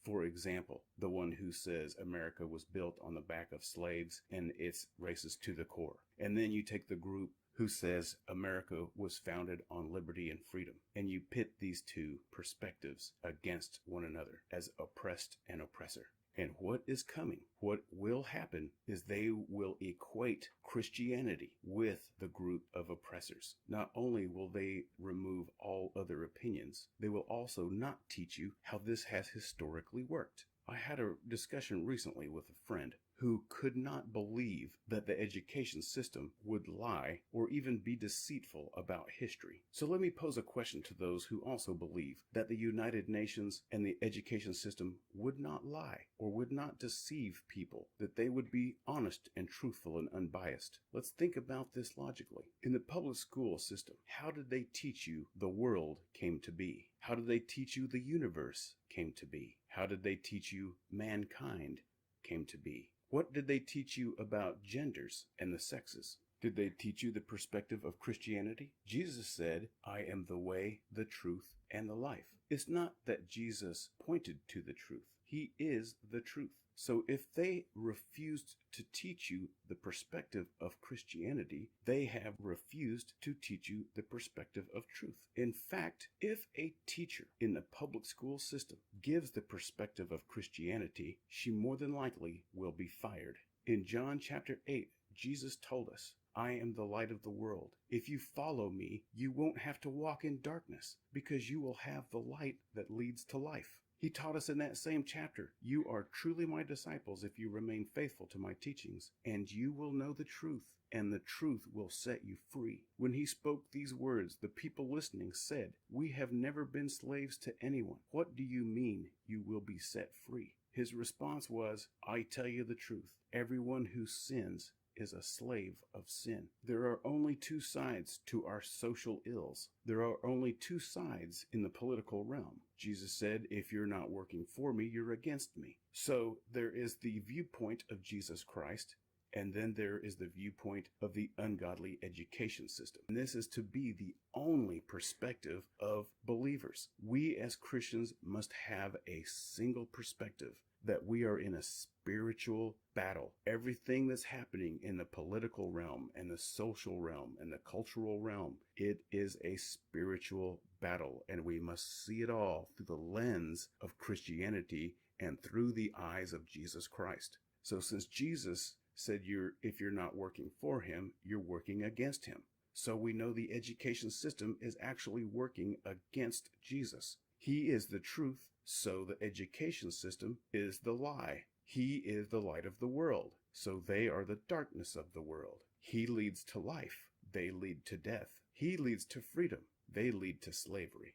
For example, the one who says America was built on the back of slaves and it's racist to the core. And then you take the group who says America was founded on liberty and freedom, and you pit these two perspectives against one another as oppressed and oppressor. And what is coming, what will happen, is they will equate Christianity with the group of oppressors. Not only will they remove all other opinions, they will also not teach you how this has historically worked. I had a discussion recently with a friend who could not believe that the education system would lie or even be deceitful about history. So let me pose a question to those who also believe that the United Nations and the education system would not lie or would not deceive people, that they would be honest and truthful and unbiased. Let's think about this logically. In the public school system, how did they teach you the world came to be? How did they teach you the universe came to be? How did they teach you mankind came to be? What did they teach you about genders and the sexes? Did they teach you the perspective of Christianity? Jesus said, I am the way, the truth, and the life. It's not that Jesus pointed to the truth. He is the truth. So if they refused to teach you the perspective of Christianity, they have refused to teach you the perspective of truth. In fact, if a teacher in the public school system gives the perspective of Christianity, she more than likely will be fired. In John chapter 8, Jesus told us, I am the light of the world. If you follow me, you won't have to walk in darkness because you will have the light that leads to life. He taught us in that same chapter, you are truly my disciples if you remain faithful to my teachings, and you will know the truth, and the truth will set you free. When he spoke these words, the people listening said, we have never been slaves to anyone. What do you mean you will be set free? His response was, I tell you the truth. Everyone who sins is a slave of sin. There are only two sides to our social ills. There are only two sides in the political realm. Jesus said, if you're not working for me, you're against me. So there is the viewpoint of Jesus Christ, and then there is the viewpoint of the ungodly education system. And this is to be the only perspective of believers. We as Christians must have a single perspective, that we are in a spiritual battle. Everything that's happening in the political realm and the social realm and the cultural realm, it is a spiritual battle, and we must see it all through the lens of Christianity and through the eyes of Jesus Christ. So since Jesus said if you're not working for him, you're working against him. So we know the education system is actually working against Jesus. He is the truth, so the education system is the lie. He is the light of the world, so they are the darkness of the world. He leads to life, they lead to death. He leads to freedom, they lead to slavery.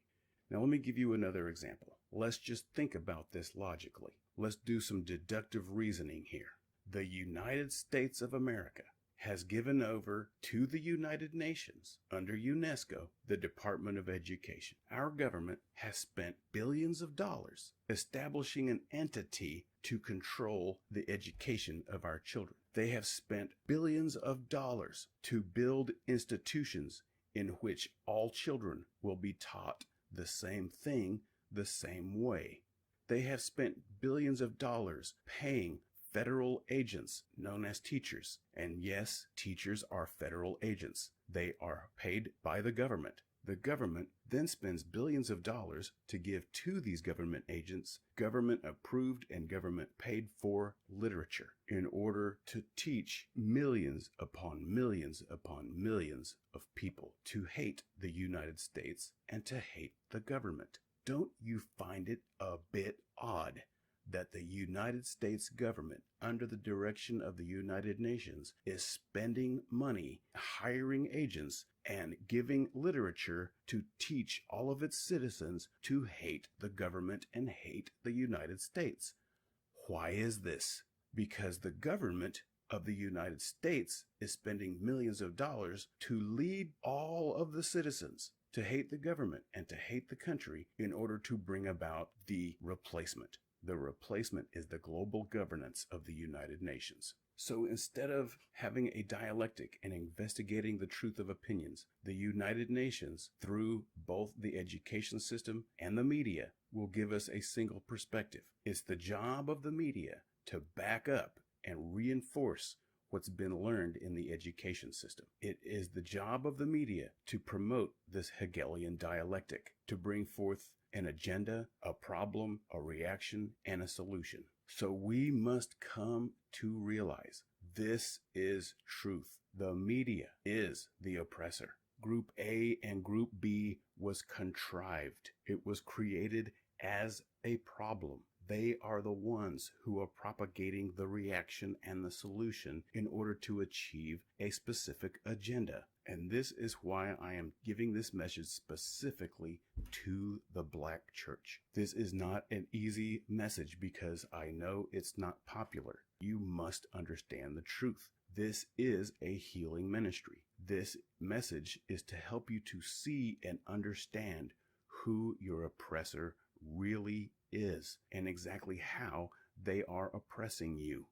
Now let me give you another example. Let's just think about this logically. Let's do some deductive reasoning here. The United States of America has given over to the United Nations, under UNESCO, the Department of Education. Our government has spent billions of dollars establishing an entity to control the education of our children. They have spent billions of dollars to build institutions in which all children will be taught the same thing the same way. They have spent billions of dollars paying federal agents known as teachers. And yes, teachers are federal agents. They are paid by the government. The government then spends billions of dollars to give to these government agents government approved and government paid for literature in order to teach millions upon millions upon millions of people to hate the United States and to hate the government. Don't you find it a bit odd that the United States government, under the direction of the United Nations, is spending money, hiring agents, and giving literature to teach all of its citizens to hate the government and hate the United States? Why is this? Because the government of the United States is spending millions of dollars to lead all of the citizens to hate the government and to hate the country in order to bring about the replacement. The replacement is the global governance of the United Nations. So instead of having a dialectic and investigating the truth of opinions, the United Nations, through both the education system and the media, will give us a single perspective. It's the job of the media to back up and reinforce what's been learned in the education system. It is the job of the media to promote this Hegelian dialectic, to bring forth an agenda, a problem, a reaction, and a solution. So we must come to realize this is truth. The media is the oppressor. Group A and Group B was contrived. It was created as a problem. They are the ones who are propagating the reaction and the solution in order to achieve a specific agenda. And this is why I am giving this message specifically to the Black church. This is not an easy message because I know it's not popular. You must understand the truth. This is a healing ministry. This message is to help you to see and understand who your oppressor really is and exactly how they are oppressing you.